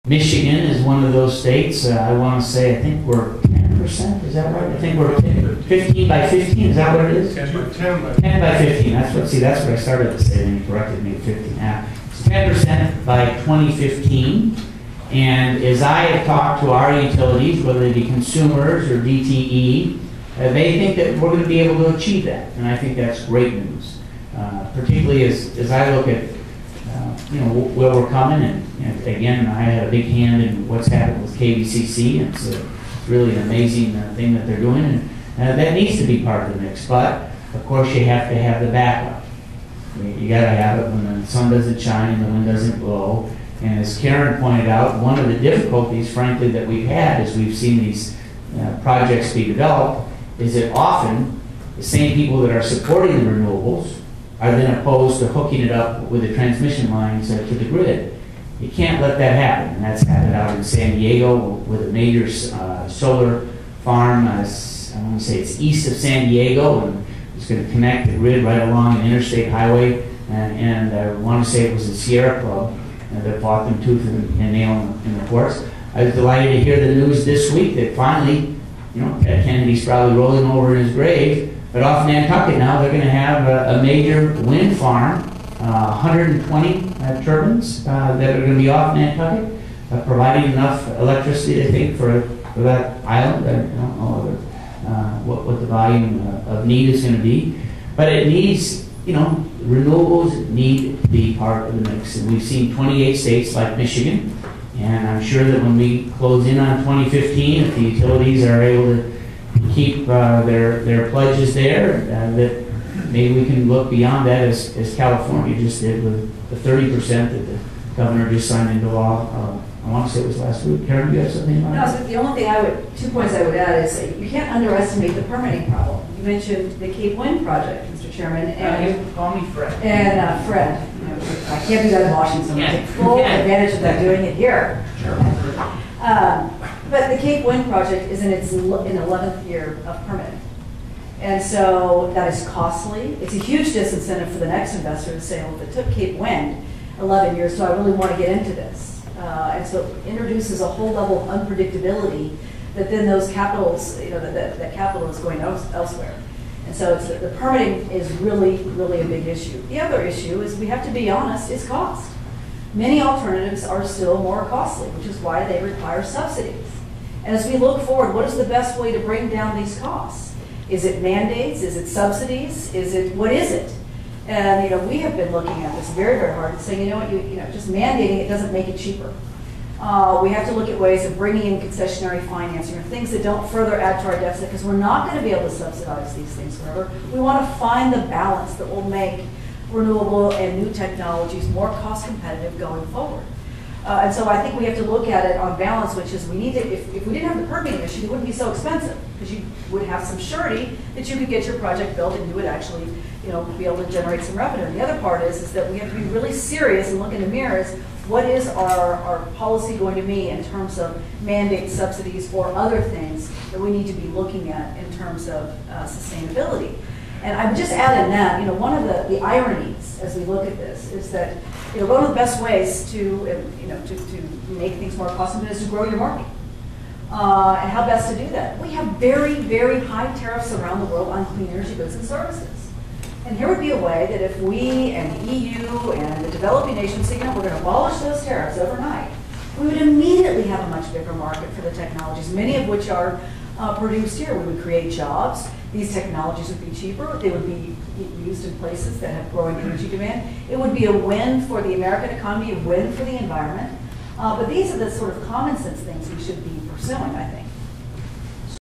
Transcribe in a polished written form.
Michigan is one of those states. I want to say, I think we're 10%. Is that right? I think we're 15 by 15. Is that what it is? 10 by 10 by 15. That's what. See, that's what I started to say. Then you corrected me. 15. It's 10% by 2015. And as I have talked to our utilities, whether they be consumers or DTE, they think that we're going to be able to achieve that, and I think that's great news. Particularly as I look at where we're coming, and again, I had a big hand in what's happened with KVCC, and it's really an amazing thing that they're doing, and that needs to be part of the mix. But of course, you have to have the backup. You got to have it when the sun doesn't shine and the wind doesn't blow. And as Karen pointed out, one of the difficulties, frankly, that we've had as we've seen these projects be developed is that often the same people that are supporting the renewables are then opposed to hooking it up with the transmission lines to the grid. You can't let that happen, and that's happened out in San Diego with a major solar farm. I want to say it's east of San Diego, and it's going to connect the grid right along an interstate highway. And I want to say it was the Sierra Club that fought them tooth and nail in the courts. I was delighted to hear the news this week that finally, Ted Kennedy's probably rolling over in his grave, but off Nantucket now they're going to have a major wind farm, 120 turbines that are going to be off Nantucket, providing enough electricity, I think, for that island. I don't know what the volume of need is going to be, but it needs, renewables need to be part of the mix. And we've seen 28 states like Michigan, and I'm sure that when we close in on 2015, if the utilities are able to keep their pledges there, that maybe we can look beyond that as California just did with the 30% that the governor just signed into law. I want to say it was last week. Karen, do you have something about that? No, so the only thing 2 points I would add is you can't underestimate the permitting problem. You mentioned the Cape Wind project, Mr. Chairman. And you call me Fred. And Fred. I can't do that in Washington. So I take full advantage of that doing it here. Sure. But the Cape Wind project is in its 11th year of permitting. And so that is costly. It's a huge disincentive for the next investor to say, well, if it took Cape Wind 11 years, so I really want to get into this. And so it introduces a whole level of unpredictability that then those capitals, that capital is going elsewhere. And so the permitting is really, really a big issue. The other issue is, we have to be honest, is cost. Many alternatives are still more costly, which is why they require subsidies. And as we look forward, what is the best way to bring down these costs? Is it mandates? Is it subsidies? What is it? And we have been looking at this very, very hard and saying, just mandating it doesn't make it cheaper. We have to look at ways of bringing in concessionary financing or things that don't further add to our deficit, because we're not going to be able to subsidize these things forever. We want to find the balance that will make renewable and new technologies more cost competitive going forward. And so I think we have to look at it on balance, which is we need to, if we didn't have the permitting issue, it wouldn't be so expensive, because you would have some surety that you could get your project built and you would actually be able to generate some revenue. And the other part is that we have to be really serious and look in the mirrors. What is our policy going to be in terms of mandate subsidies or other things that we need to be looking at in terms of sustainability? And I would just add in that, one of the ironies as we look at this is that one of the best ways to make things more cost effective is to grow your market. And how best to do that? We have very, very high tariffs around the world on clean energy goods and services. And here would be a way that if we and the EU and the developing nations say, we're going to abolish those tariffs overnight, we would immediately have a much bigger market for the technologies, many of which are produced here. We would create jobs. These technologies would be cheaper. They would be used in places that have growing energy demand. It would be a win for the American economy, a win for the environment. But these are the sort of common sense things we should be pursuing, I think.